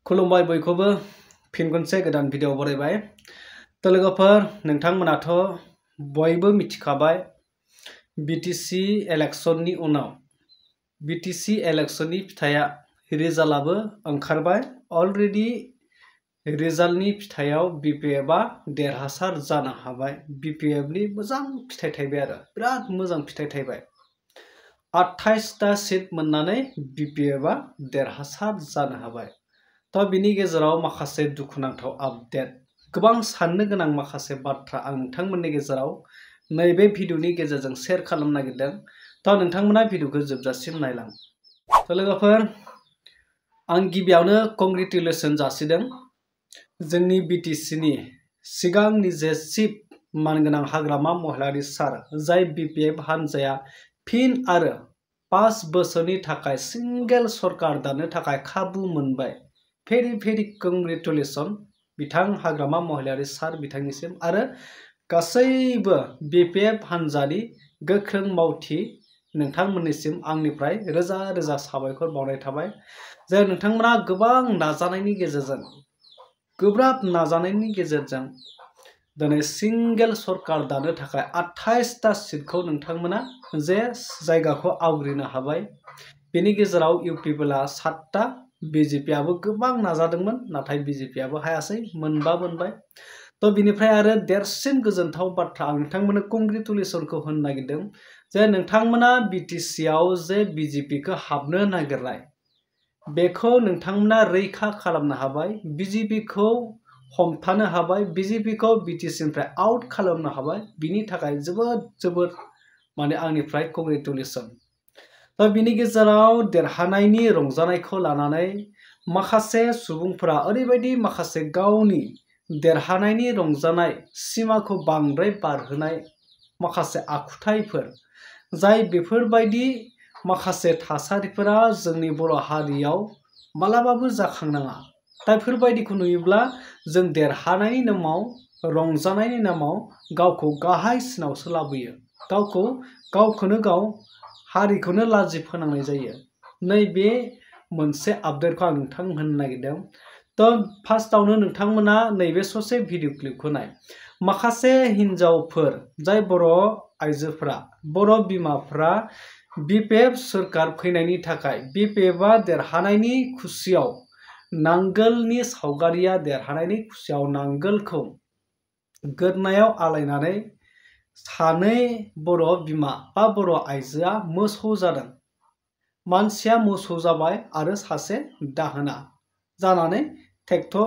खुलुमबाय बयखौबो फिन खनसे गोदान भिडिअ बरायबाय तो लोगोफोर नोंथांमोनाथ' बयबो मिथिखाबाय बीटीसी इलेक्शननि उनाव बीटीसी इलेक्शननि फिथाइया रिजाल्टआबो ओंखारबाय अलरेडी रिजाल्टनि फिथाइयाव बीपीएफआ देरहासार जानो हाबाय बीपीएफनि मोजां फिथाइ थाइबाय आरो बिराद मोजां फिथाइ थाइबाय 28टा सीट मोननानै बीपीएफआ देरहासार जानो हाबाय तो बिनि गेजेराव माखासे दुखुनांथाव आपडेट गोबां साननो गोनां माखासे बाथ्रा आं नोंथांमोननि गेजेराव नैबे भिडिअनि गेजेरजों शेयार खालामनो नागिरदों तो नोंथांमोना भिडिअखौ जोबजासिम नायलां तो लोगोफोर आं गिबियावनो कंग्रेचुलेसन जासिदों जोंनि बीटीसीनि सिगांनि जे चिफ मानगोनां हाग्रामा महिलारि सार जाय बीपीएफ हानजाया फिन आरो 5 बोसोरनि थाखाय सिंगेल सरकार दानो थाखाय खाबु मोनबाय भेरि कंग्रेचुलेसन बिथां हाग्रामा महिलारि सार बिथांनिसिम आरो गासैबो बीपीएफ हानजानि गोख्रों मावथि नोंथांमोननिसिम आंनिफ्राय रोजा रोजा साबायखर बावनाय थाबाय जे नोंथांमोना गोबां नाजानायनि गेजेरजों गोब्राब नाजानायनि गेजेरजों दिनै सिंगेल सरकार दानो थाखाय 28टा सीटखौ नोंथांमोना जे जायगाखौ आवग्रिनो हाबाय बेनि गेजेराव यूपीपीएलआ 7टा बीजेपीआबो गोबां नाजादोंमोन नाथाय बीजेपीआबो हायासै मोनबा मोनबाय तो बिनिफ्राय आरो देरसिन गोजोनथाव बाथ्रा आं नोंथांमोननो कंग्रेचुलेसनखौ होनो नागिरदों जे नोंथांमोना बीटीसीआव जे बीजेपीखौ हाबनो नागिरनाय बेखौ नोंथांमोना रैखा खालामनो हाबाय बीजेपीखौ हमथानो हाबाय बीजेपीखौ बीटीसीनिफ्राय आउट खालामनो हाबाय बिनि थाखाय जोबोद माने आंनिफ्राय कंग्रेचुलेसन तो बिनि गेजेराव देरहानायनि रंजानायखौ लानानै माखासे सुबुंफोरा ओरैबायदि माखासे गावनि देरहानायनि रंजानाय सिमाखौ बांद्राय बारहोनाय माखासे आखुथायफोर जाय बेफोरबायदि माखासे थासारिफोरा जोंनि बर' हारियाव मालाबाबो जाखांनाङा दा बेफोरबायदिखौ नुयोब्ला जों देरहानायनि नामाव रंजानायनि नामाव गावखौ गाहायसिनावसो लाबोयो गावखौनो गाव हारिखौनो लाजि फोनांनाय जायो नैबे मोनसे आपडेटखौ आं नोंथां होननो नागिरदों तो फार्स्टआवनो नोंथांमोना नैबे ससे भिडिअ क्लिपखौ नाय माखासे हिन्जावफोर जाय बर' आइजोफोरा बर' बिमाफ्रा बीपीएफ सरकार फैनायनि थाखाय बीपीएफआ देरहानायनि खुसियाव नांगोलनि सावगारिया देरहानायनि खुसियाव नांगोलखौ गोदनायाव आलायनानै सानै बर' बिमा बा बर' आइजोआ मोसौ जादों मानसिया मोसौ जाबाय आरो सासे दाहोना जानानै ट्रेक्टर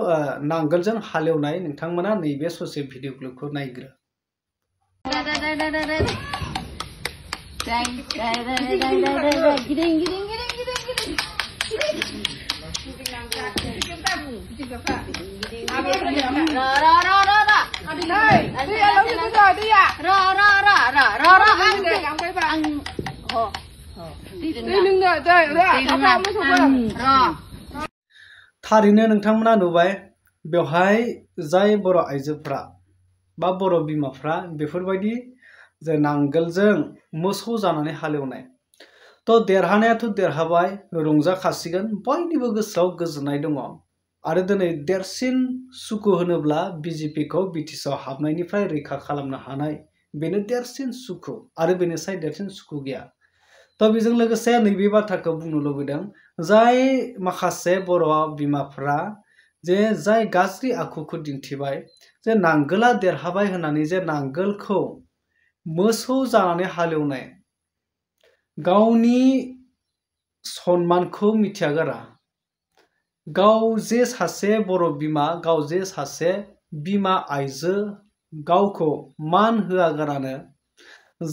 नांगोलजों हालेवनाय नोंथांमोना नैबे ससे भिडिअ क्लिपखौ नायग्रो थारैनो नोंथांमोना नुबाय बेवहाय जाय बर' आइजोफ्रा बा बर' बिमाफ्रा बेफोरबायदि जे नांगोलजों मोसौ जानानै हालेवनाय तो देरहानायाथ' देरहाबाय रंजाखासिगोन बयनिबो गोसोआव गोजोननाय दङ आरो दिनै देरसिन सुखु होनोब्ला बीजेपीखौ बीटीसीआव हाबनायनिफ्राय रैखा खालामनो हानाय बेनो देरसिन सुखु आरो बेनिफ्राय देरसिन सुखु गैया तो बेजों लोगोसे नैबे बाथ्राखौ बुंनो लुबैदों जाय माखासे बर' बिमाफ्रा जे जाय गाज्रि आखुखौ दिन्थिबाय जे नांगोला देरहाबाय होननानै जे नांगोलखौ मोसौ जानानै हालेवनाय गावनि सन्मानखौ मिथियागारा गाव जे सासे बर' बिमा गाव जे सासे बिमा आइजो गावखौ मान होआगारानो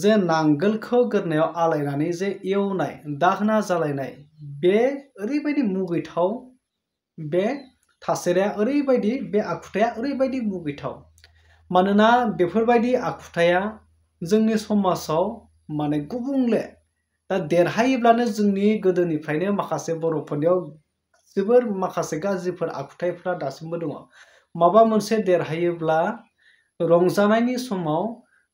जे नांगोलखौ गोदनायाव आलायनानै जे एवनाय दाहोना जालायनाय बे ओरैबायदि मुगैथाव बे थासारिया ओरैबायदि बे आखुथाया ओरैबायदि मुगैथाव मानोना बेफोरबायदि आखुथाया जोंनि समाजाव माने गुबुंले दा देरहायोब्लानो जोंनि गोदोनिफ्रायनो माखासे बर'फोरनियाव जोबोर माखासे गाज्रिफोर आखुथायफ्रा दासिमबो दङ माबा मोनसे देरहायोब्ला रंजानायनि समाव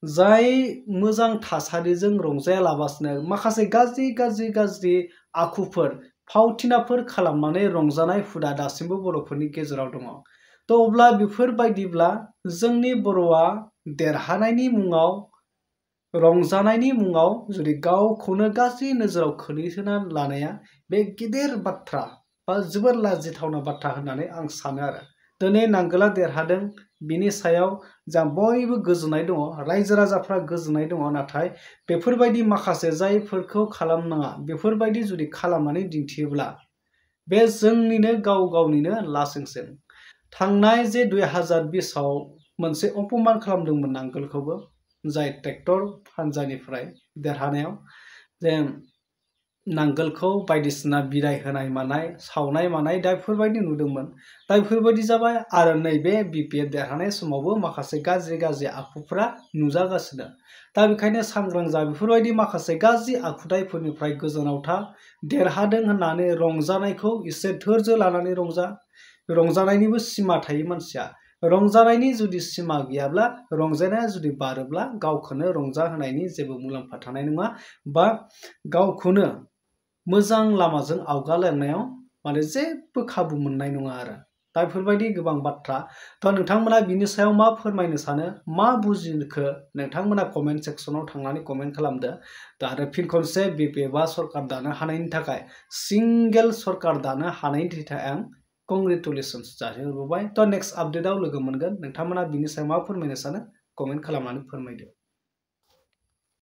जाय मोजां थासारिजों रंजायालाबासिनो माखासे गाज्रि आखुफोर फावथिनाफोर खालामनानै रंजानाय हुदा दासिमबो बर'फोरनि गेजेराव दङ। थ' अब्ला बेफोरबायदिब्ला जोंनि बर'आ देरहानायनि मुङाव रंजानायनि मुङाव जुदि गावखौनो गाज्रि नोजोराव खोलैहोना लानाया बे गिदिर बाथ्रा बा जोबोर लाजिथावना बाथ्रा होननानै आं सानो आरो। दिनै नांगोला देरहादों, बिनि सायाव जा बयबो गोजोननाय दङ, रायजो राजाफ्रा गोजोननाय दङ। नाथाय बेफोरबायदि माखासे जायफोरखौ खालामनाङा बेफोरबायदि जुदि खालामनानै दिन्थियोब्ला बे जोंनिनो गावनिनो लासिंसिन। थांनाय जे 2020 मोनसे अपमान खालामदोंमोन नांगोलखौबो, जाय ट्रेक्टर हान्जानिफ्राय देरहानायाव जे नांगोलखौ बायदिसिना बिदाय होनाय मानाय सावनाय मानाय दा बेफोरबायदि नुदोंमोन। दा बेफोरबायदि जाबाय आरो नैबे बिपिएफ देरहानाय समावबो माखासे गाज्रि आखुफ्रा नुजागासिनो। दा बेखायनो सांग्रां जा, बेफोरबायदि माखासे गाज्रि आखुथायफोरनिफ्राय गोजानाव था। देरहादों होननानै रंजानायखौ एसे धोर्ज लानानै रंजा। रंजानायनिबो सिमा थायो मानसिया। रंजानायनि जुदि सिमा गैयाब्ला, रंजानाया जुदि बारोब्ला गावखौनो रंजाहोनायनि जेबो मुलाम्फा थानाय नङा बा गावखौनो मोजां लामाजों आवगालांनायाव माने जेबो खाबु मोननाय नङा आरो। दा बेफोरबायदि गोबां बाथ्रा। थ' नोंथांमोना बिनि सायाव मा फोरमायनो सानो, मा बुजिखो नोंथांमोना कमेन्ट सेक्सनाव थांनानै कमेन्ट खालामदो। दा आरो फिन खनसे बिपिएफआ सरकार दानो हानायनि थाखाय, सिंगेल सरकार दानो हानायनि थाखाय आं कंग्रेचुलेसन्स जासिहरबाय। थ' नेक्स्ट आपडेटआव लोगो मोनगोन। नोंथांमोना बिनि सायाव मा फोरमायनो सानो कमेन्ट खालामनानै फोरमायदो।